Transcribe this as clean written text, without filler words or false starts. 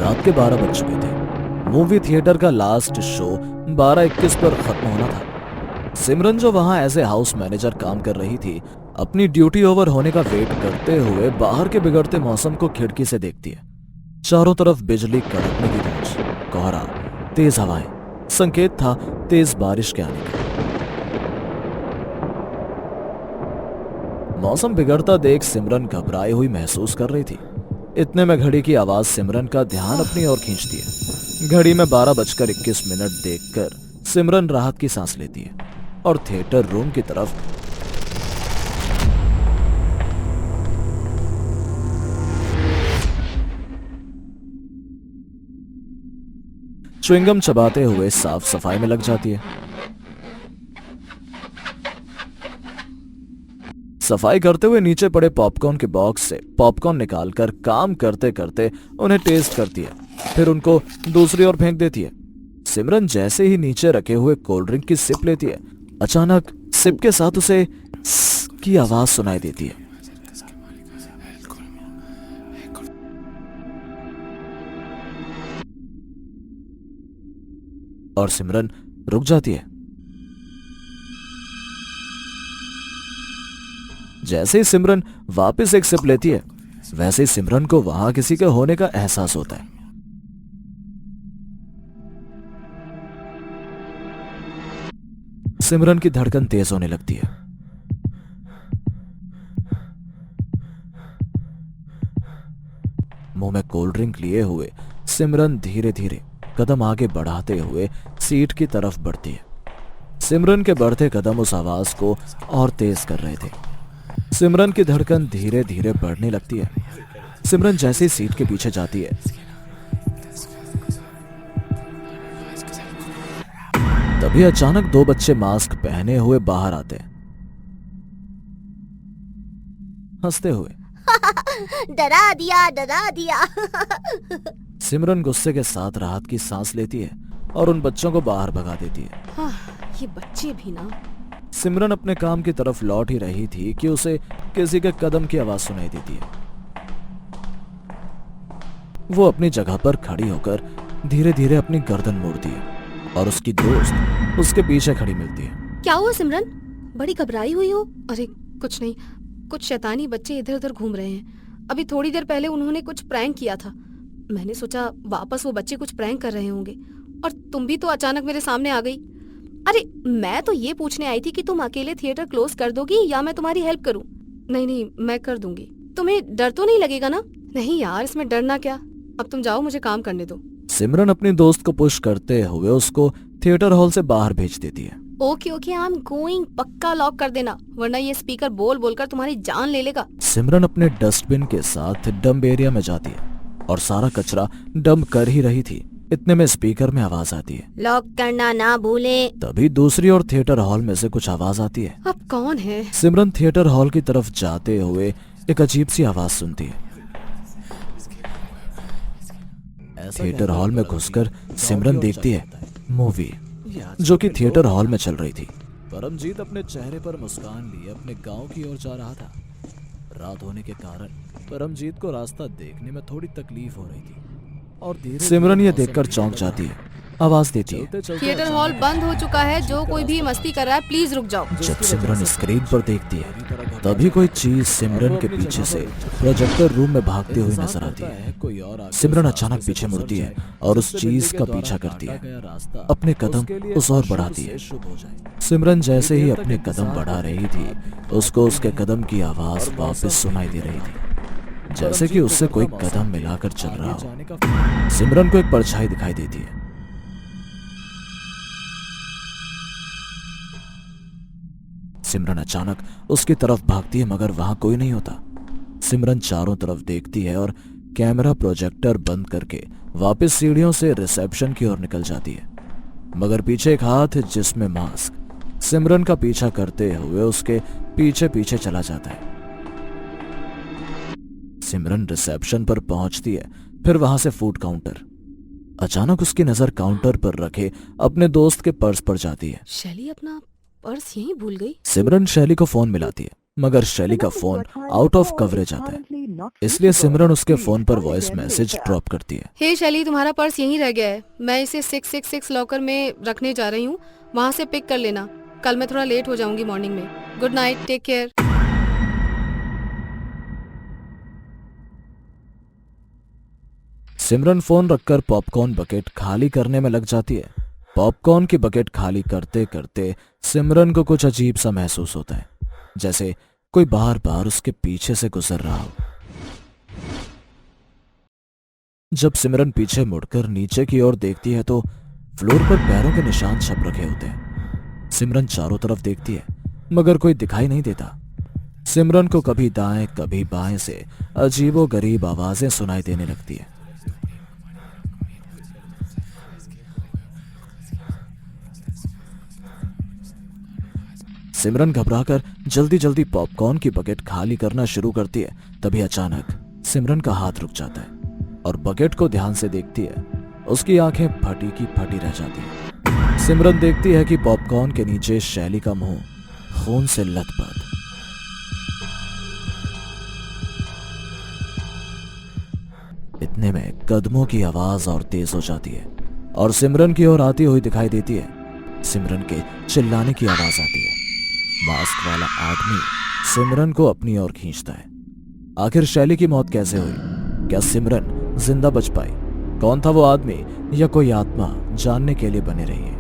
रात के 12 बज चुके थे। मूवी थिएटर का लास्ट शो 12:21 पर खत्म होना था। सिमरन जो वहां एज ए हाउस मैनेजर काम कर रही थी, अपनी ड्यूटी ओवर होने का वेट करते हुए बाहर के बिगड़ते मौसम को खिड़की से देखती है। चारों तरफ बिजली कड़कने की गूंज, कोहरा, तेज हवाएं, संकेत था तेज बारिश के आने का। मौसम बिगड़ता देख सिमरन घबराई हुई महसूस कर रही थी। इतने में घड़ी की आवाज सिमरन का ध्यान अपनी ओर खींचती है। घड़ी में 12:21 देखकर सिमरन राहत की सांस लेती है और थिएटर रूम की तरफ च्युइंगम चबाते हुए साफ सफाई में लग जाती है। सफाई करते हुए नीचे पड़े पॉपकॉर्न के बॉक्स से पॉपकॉर्न निकालकर काम करते करते उन्हें टेस्ट करती है, फिर उनको दूसरी ओर फेंक देती है। सिमरन जैसे ही नीचे रखे हुए कोल्ड ड्रिंक की सिप लेती है, अचानक सिप के साथ उसे की आवाज सुनाई देती है। और सिमरन रुक जाती है। जैसे ही सिमरन वापस एक सिप लेती है, वैसे ही सिमरन को वहां किसी के होने का एहसास होता है। सिमरन की धड़कन तेज होने लगती है। मुंह में कोल्ड ड्रिंक लिए हुए सिमरन धीरे धीरे कदम आगे बढ़ाते हुए सीट की तरफ बढ़ती है। सिमरन के बढ़ते कदम उस आवाज को और तेज कर रहे थे। सिमरन की धड़कन धीरे धीरे बढ़ने लगती है। सिमरन जैसे ही सीट के पीछे जाती है, तभी अचानक दो बच्चे मास्क पहने हुए बाहर आते हैं, हंसते हुए। डरा दिया, डरा दिया। सिमरन गुस्से के साथ राहत की सांस लेती है और उन बच्चों को बाहर भगा देती है। हाँ, ये बच्चे भी ना। सिमरन अपने काम की तरफ लौट ही रही थी कि उसे किसी के कदम की आवाज सुनाई देती है। वो अपनी जगह पर खड़ी होकर धीरे धीरे अपनी गर्दन मोड़ती है और उसकी दोस्त उसके पीछे खड़ी मिलती है। क्या हुआ सिमरन? बड़ी घबराई हुई हो? अरे कुछ नहीं, कुछ शैतानी बच्चे इधर उधर घूम रहे हैं। अभी थोड़ी देर पहले उन्होंने कुछ प्रैंक किया था। मैंने सोचा वापस वो बच्चे कुछ प्रैंक कर रहे होंगे और तुम भी तो अचानक मेरे सामने आ गई। अरे मैं तो ये पूछने आई थी कि तुम अकेले थिएटर क्लोज कर दोगी या मैं तुम्हारी हेल्प करूं? नहीं, मैं कर दूंगी। तुम्हें डर तो नहीं लगेगा ना? नहीं यार, इसमें डरना क्या। अब तुम जाओ, मुझे काम करने दो। सिमरन अपनी दोस्त को पुश करते हुए उसको थिएटर हॉल से बाहर भेज देती है। Okay, I am going. पक्का लॉक कर देना, वरना ये स्पीकर बोल बोलकर तुम्हारी जान ले लेगा। सिमरन अपने डस्टबिन के साथ डंप एरिया में जाती है और सारा कचरा डंप कर ही रही थी। इतने में स्पीकर में आवाज आती है, लॉक करना ना भूलें। तभी दूसरी ओर थिएटर हॉल में से कुछ आवाज आती है। अब कौन है? सिमरन थिएटर हॉल की तरफ जाते हुए एक अजीब सी आवाज सुनती है। थिएटर हॉल में घुसकर सिमरन देखती है मूवी जो कि थिएटर हॉल में चल रही थी। परमजीत अपने चेहरे पर मुस्कान लिए अपने गांव की ओर जा रहा था। रात होने के कारण परमजीत को रास्ता देखने में थोड़ी तकलीफ हो रही थी और सिमरन ये देखकर चौंक जाती है, आवाज देती है, थिएटर हॉल बंद हो चुका है। जो कोई भी मस्ती कर रहा है प्लीज रुक जाओ। जब सिमरन स्क्रीन पर देखती है, तभी कोई चीज सिमरन के पीछे से प्रोजेक्टर रूम में भागती हुई नजर आती है। सिमरन अचानक पीछे मुड़ती है और उस चीज का पीछा करती है, अपने कदम उस ओर बढ़ाती है। सिमरन जैसे ही अपने कदम बढ़ा रही थी, उसको उसके कदम की आवाज वापस सुनाई दे रही थी, जैसे कि उससे कोई कदम मिलाकर चल रहा हो। सिमरन को एक परछाई दिखाई देती है। सिमरन अचानक उसकी तरफ भागती है, मगर वहां कोई नहीं होता। सिमरन चारों तरफ देखती है और कैमरा प्रोजेक्टर बंद करके वापस सीढ़ियों से रिसेप्शन की ओर निकल जाती है, मगर पीछे एक हाथ जिसमें मास्क सिमरन का पीछा करते हुए उसके पीछे पीछे चला जाता है। सिमरन रिसेप्शन पर पहुंचती है, फिर वहां से फूड काउंटर। अचानक उसकी नजर काउंटर पर रखे अपने दोस्त के पर्स पर जाती है। शैली अपना पर्स यहीं भूल गई। सिमरन शैली को फोन मिलाती है, मगर शैली का फोन आउट ऑफ कवरेज आता है। इसलिए सिमरन उसके फोन पर वॉइस मैसेज ड्रॉप करती है। हे शैली, तुम्हारा पर्स यहीं रह गया है। मैं इसे 666 लॉकर में रखने जा रही हूँ, वहाँ से पिक कर लेना। कल मैं थोड़ा लेट हो जाऊंगी मॉर्निंग में। Good night, take care. Simran phone रखकर पॉपकॉर्न बकेट खाली करने में लग जाती है। पॉपकॉर्न की बकेट खाली करते करते सिमरन को कुछ अजीब सा महसूस होता है, जैसे कोई बार बार उसके पीछे से गुजर रहा हो। जब सिमरन पीछे मुड़कर नीचे की ओर देखती है तो फ्लोर पर पैरों के निशान छप रखे होते हैं। सिमरन चारों तरफ देखती है मगर कोई दिखाई नहीं देता। सिमरन को कभी दाएं कभी बाएं से अजीबो गरीब आवाजें सुनाई देने लगती है। सिमरन घबराकर जल्दी जल्दी पॉपकॉर्न की बकेट खाली करना शुरू करती है। तभी अचानक सिमरन का हाथ रुक जाता है और बकेट को ध्यान से देखती है। उसकी आंखें फटी की फटी रह जाती हैं। सिमरन देखती है कि पॉपकॉर्न के नीचे शैली का मुंह खून से लथपथ। इतने में कदमों की आवाज और तेज हो जाती है और सिमरन की ओर आती हुई दिखाई देती है। सिमरन के चिल्लाने की आवाज आती है। मास्क वाला आदमी सिमरन को अपनी ओर खींचता है। आखिर शैली की मौत कैसे हुई? क्या सिमरन जिंदा बच पाई? कौन था वो आदमी या कोई आत्मा? जानने के लिए बने रहिए।